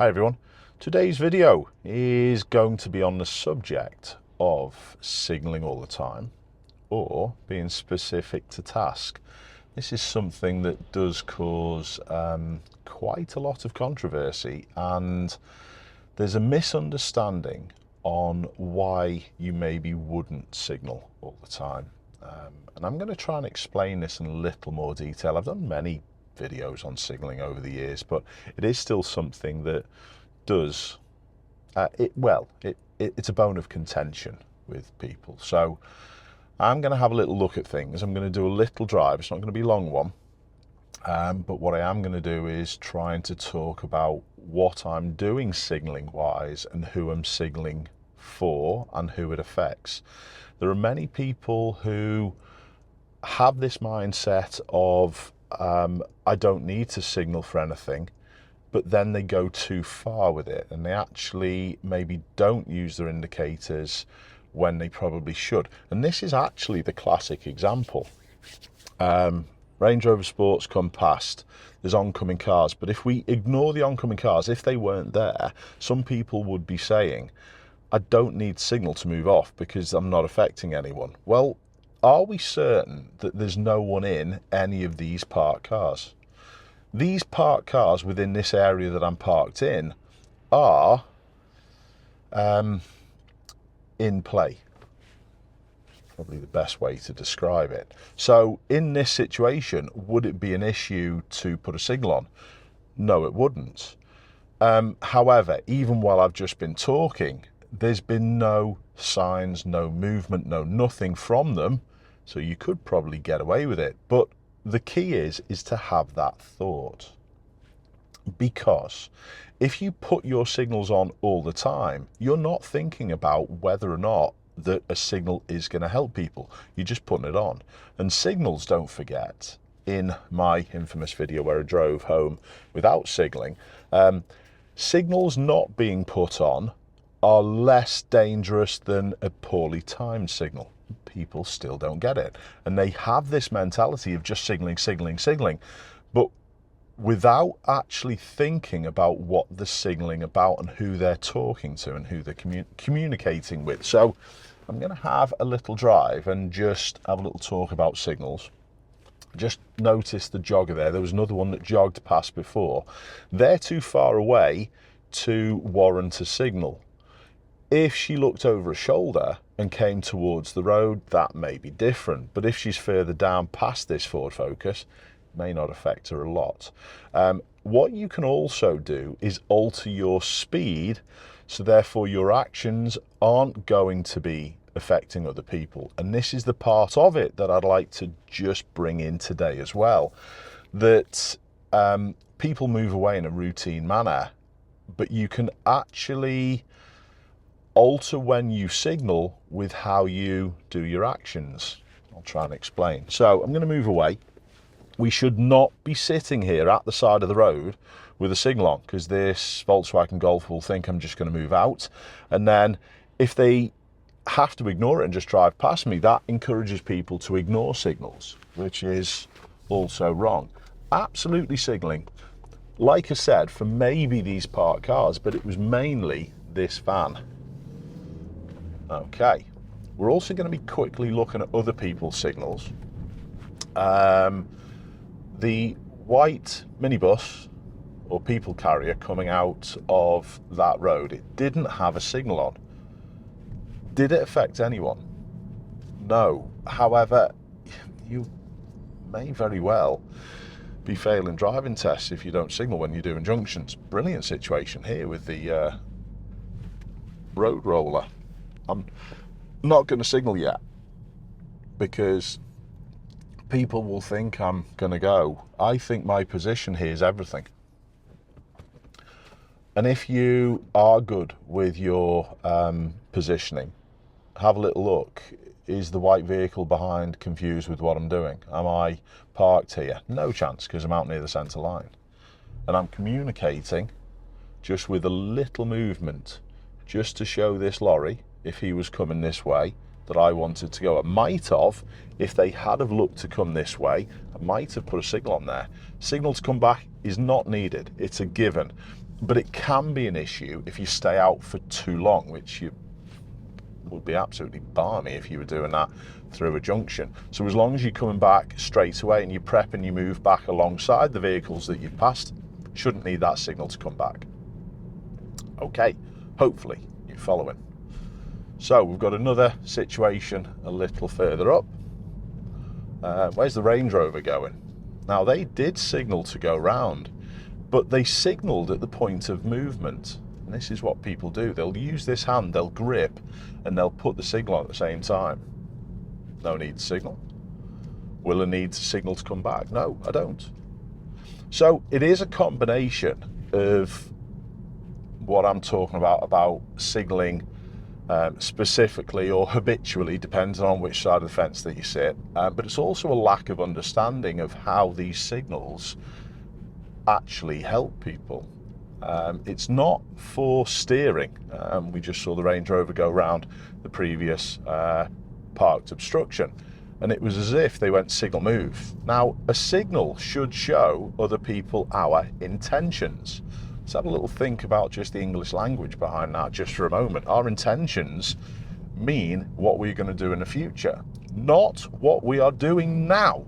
Hi everyone, today's video is going to be on the subject of signalling all the time or being specific to task. This is something that does cause quite a lot of controversy, and there's a misunderstanding on why you maybe wouldn't signal all the time. And I'm going to try and explain this in a little more detail. I've done many videos on signalling over the years, but it is still something that does it's a bone of contention with people. So I'm going to have a little look at things. I'm going to do a little drive. It's not going to be a long one, but what I am going to do is trying to talk about what I'm doing signalling wise and who I'm signalling for and who it affects. There are many people who have this mindset of I don't need to signal for anything, but then they go too far with it and they actually maybe don't use their indicators when they probably should. And this is actually the classic example. Range Rover Sports come past, there's oncoming cars, but if we ignore the oncoming cars, if they weren't there, some people would be saying, I don't need signal to move off because I'm not affecting anyone. Well, are we certain that there's no one in any of these parked cars? These parked cars within this area that I'm parked in are in play. Probably the best way to describe it. So in this situation, would it be an issue to put a signal on? No, it wouldn't. However, even while I've just been talking, there's been no signs, no movement, nothing from them. So you could probably get away with it. But the key is to have that thought. Because if you put your signals on all the time, you're not thinking about whether or not that a signal is going to help people. You're just putting it on. And signals, don't forget, in my infamous video where I drove home without signalling, signals not being put on are less dangerous than a poorly timed signal. People still don't get it. And they have this mentality of just signaling, but without actually thinking about what they're signaling about and who they're talking to and who they're communicating with. So I'm going to have a little drive and just have a little talk about signals. Just notice the jogger there. There was another one that jogged past before. They're too far away to warrant a signal. If she looked over her shoulder and came towards the road, that may be different. But if she's further down past this Ford Focus, it may not affect her a lot. What you can also do is alter your speed, so therefore your actions aren't going to be affecting other people. And this is the part of it that I'd like to just bring in today as well, that people move away in a routine manner, but you can actually alter when you signal with how you do your actions. I'll try and explain. So I'm going to move away. We should not be sitting here at the side of the road with a signal on, because this Volkswagen Golf will think I'm just going to move out. And then if they have to ignore it and just drive past me, that encourages people to ignore signals, which is also wrong. Absolutely signalling, like I said, for maybe these parked cars, but it was mainly this van. Okay, we're also going to be quickly looking at other people's signals. The white minibus or people carrier coming out of that road, it didn't have a signal on. Did it affect anyone? No. However, you may very well be failing driving tests if you don't signal when you're doing junctions. Brilliant situation here with the road roller. I'm not going to signal yet because people will think I'm going to go. I think my position here is everything. And if you are good with your positioning, have a little look. Is the white vehicle behind confused with what I'm doing? Am I parked here? No chance, because I'm out near the centre line. And I'm communicating just with a little movement, just to show this lorry, if he was coming this way, that I wanted to go. I might have, if they had have looked to come this way, I might have put a signal on there. Signal to come back is not needed. It's a given. but it can be an issue if you stay out for too long, which you would be absolutely balmy if you were doing that through a junction. So as long as you're coming back straight away and you prep and you move back alongside the vehicles that you've passed, shouldn't need that signal to come back. Okay, hopefully you're following. So we've got another situation a little further up. Where's the Range Rover going? Now, they did signal to go round, but they signalled at the point of movement. And this is what people do. They'll use this hand, they'll grip, and they'll put the signal on at the same time. No need to signal. Will I need to signal to come back? No, I don't. So it is a combination of what I'm talking about signalling specifically or habitually, depending on which side of the fence that you sit. But it's also a lack of understanding of how these signals actually help people. It's not for steering. We just saw the Range Rover go round the previous parked obstruction, and it was as if they went signal move. Now, a signal should show other people our intentions. Let's have a little think about just the English language behind that just for a moment. Our intentions mean what we're going to do in the future, not what we are doing now.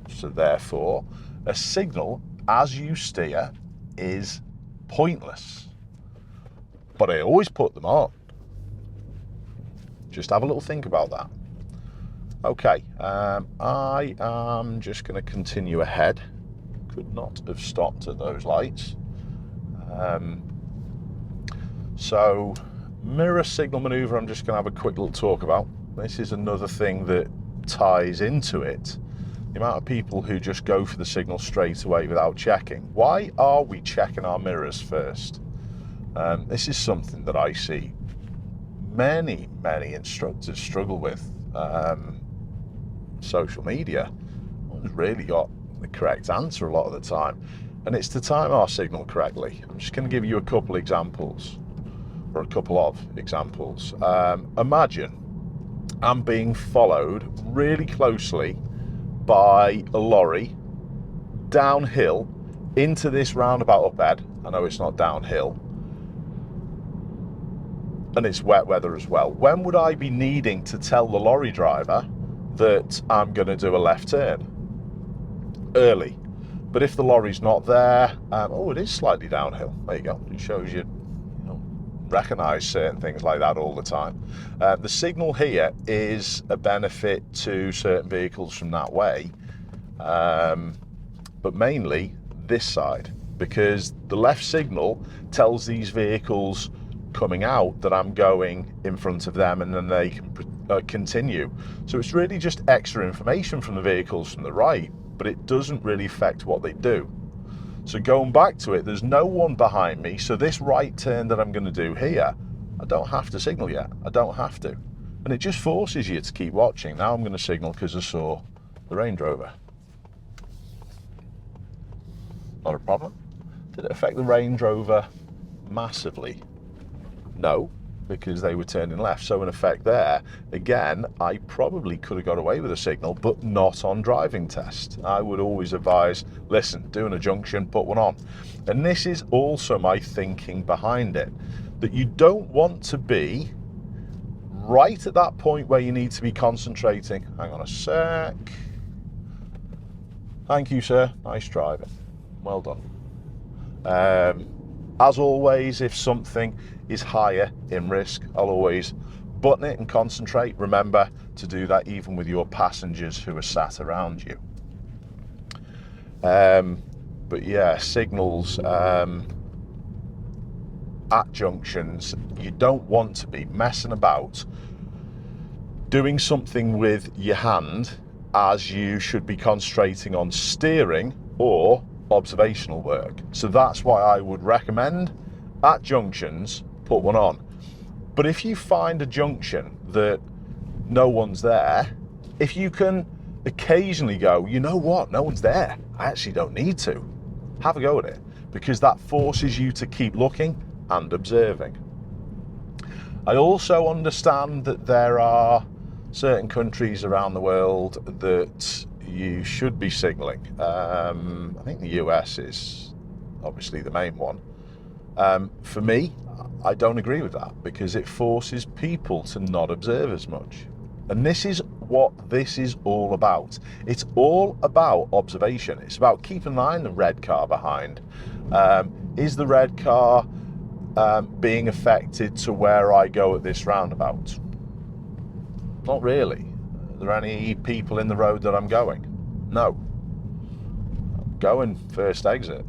So therefore, a signal as you steer is pointless. But I always put them on. Just have a little think about that. Okay, I am just going to continue ahead. Could not have stopped at those lights. So mirror signal maneuver, I'm just going to have a quick little talk about. This is another thing that ties into it. The amount of people who just go for the signal straight away without checking. Why are we checking our mirrors first? This is something that I see many instructors struggle with. Social media, no one's really got the correct answer a lot of the time. And it's to time our signal correctly. I'm just going to give you a couple examples, or a couple of examples. Imagine I'm being followed really closely by a lorry downhill into this roundabout up ahead. I know it's not downhill, and it's wet weather as well. When would I be needing to tell the lorry driver that I'm going to do a left turn? Early. But if the lorry's not there, oh, it is slightly downhill. There you go. It shows you recognise certain things like that all the time. The signal here is a benefit to certain vehicles from that way, but mainly this side, because the left signal tells these vehicles coming out that I'm going in front of them, and then they can continue. So it's really just extra information from the vehicles from the right, but it doesn't really affect what they do. So going back to it, there's no one behind me, so this right turn that I'm going to do here, I don't have to signal yet. I don't have to. And it just forces you to keep watching. Now I'm going to signal because I saw the Range Rover. Not a problem. Did it affect the Range Rover massively? No, because they were turning left. So in effect there, again, I probably could have got away with a signal, but not on driving test. I would always advise, listen, doing a junction, put one on. And this is also my thinking behind it, that you don't want to be right at that point where you need to be concentrating. Hang on a sec. Thank you, sir. Nice driving. Well done. As always, if something is higher in risk, I'll always button it and concentrate. Remember to do that even with your passengers who are sat around you. But yeah, signals at junctions, you don't want to be messing about doing something with your hand as you should be concentrating on steering or observational work. So that's why I would recommend at junctions, put one on. But if you find a junction that no one's there, if you can occasionally go, you know what, no one's there, I actually don't need to, have a go at it, because that forces you to keep looking and observing. I also understand that there are certain countries around the world that you should be signalling. I think the US is obviously the main one. For me, I don't agree with that because it forces people to not observe as much. And this is what this is all about. It's all about observation. It's about keeping an eye on the red car behind. Is the red car being affected to where I go at this roundabout? Not really. Are there any people in the road that I'm going? No. I'm going first exit.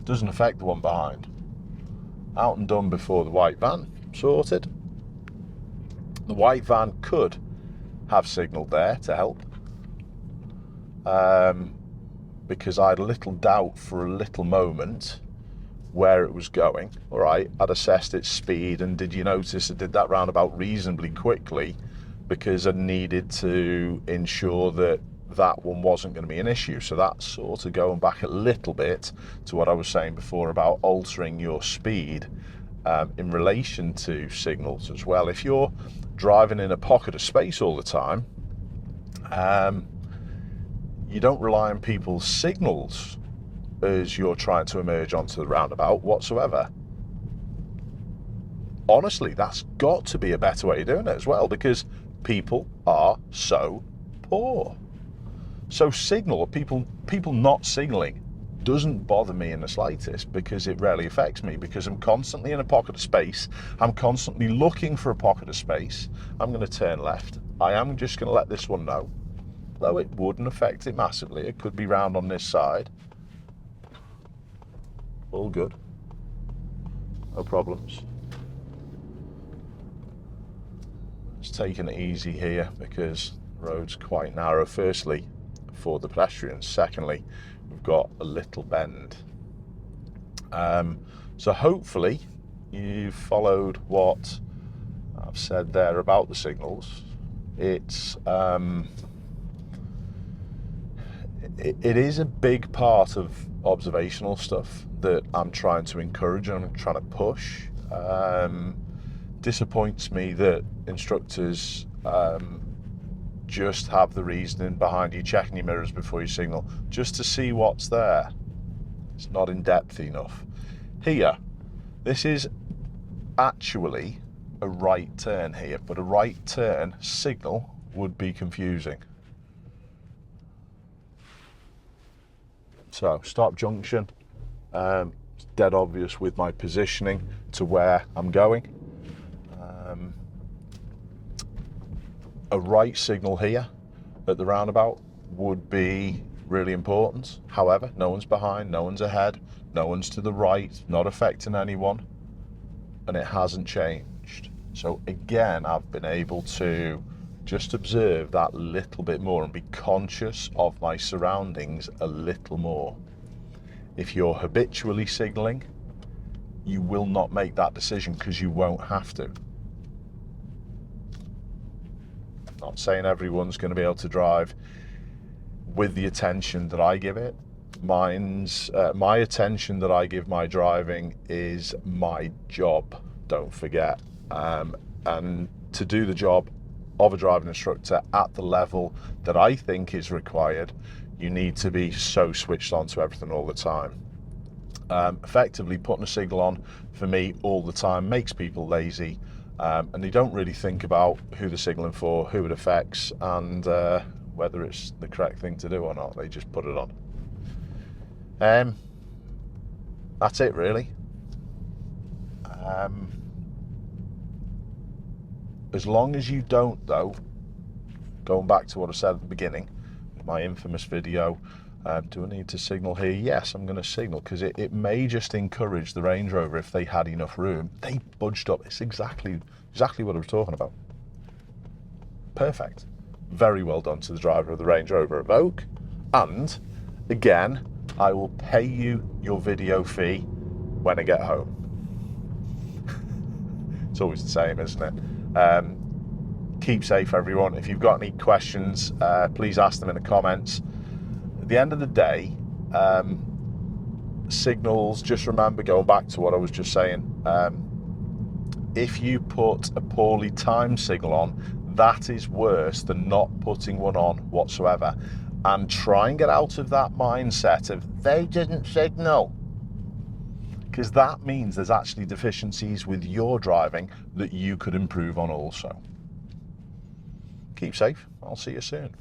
Doesn't affect the one behind. Out and done before the white van, sorted. The white van could have signalled there to help, because I had a little doubt for a little moment where it was going. All right, I'd assessed its speed, and did you notice I did that roundabout reasonably quickly because I needed to ensure that that one wasn't going to be an issue. So that's sort of going back a little bit to what I was saying before about altering your speed in relation to signals as well. If you're driving in a pocket of space all the time, you don't rely on people's signals as you're trying to emerge onto the roundabout whatsoever. Honestly, that's got to be a better way of doing it as well, because people are so poor. So people not signalling doesn't bother me in the slightest, because it rarely affects me, because I'm constantly in a pocket of space. I'm constantly looking for a pocket of space. I'm going to turn left. I am just going to let this one know, though it wouldn't affect it massively. It could be round on this side. All good. No problems. Just taking it easy here because the road's quite narrow, firstly, for the pedestrians. Secondly, we've got a little bend. So hopefully you've followed what I've said there about the signals. It is a big part of observational stuff that I'm trying to encourage and I'm trying to push. Disappoints me that instructors just have the reasoning behind you checking your mirrors before you signal just to see what's there. It's not in depth enough. Here, this is actually a right turn here, but a right turn signal would be confusing. So stop junction, it's dead obvious with my positioning to where I'm going. A right signal here at the roundabout would be really important. However, no one's behind, no one's ahead, no one's to the right, not affecting anyone, and it hasn't changed. So again, I've been able to just observe that little bit more and be conscious of my surroundings a little more. If you're habitually signalling, you will not make that decision because you won't have to. Not saying everyone's going to be able to drive with the attention that I give it. My attention that I give my driving is my job, don't forget. And to do the job of a driving instructor at the level that I think is required, you need to be so switched on to everything all the time. Effectively putting a signal on for me all the time makes people lazy, and they don't really think about who they're signaling for, who it affects, and whether it's the correct thing to do or not. They just put it on. That's it really. As long as you don't, though, going back to what I said at the beginning, my infamous video, do I need to signal here? Yes, I'm going to signal, because it may just encourage the Range Rover, if they had enough room. They budged up. It's exactly what I was talking about. Perfect. Very well done to the driver of the Range Rover Evoque. And again, I will pay you your video fee when I get home. It's always the same, isn't it? Keep safe, everyone. If you've got any questions, please ask them in the comments. At the end of the day, signals, just remember, going back to what I was just saying, if you put a poorly timed signal on, that is worse than not putting one on whatsoever. And try and get out of that mindset of, they didn't signal. because that means there's actually deficiencies with your driving that you could improve on also. Keep safe. I'll see you soon.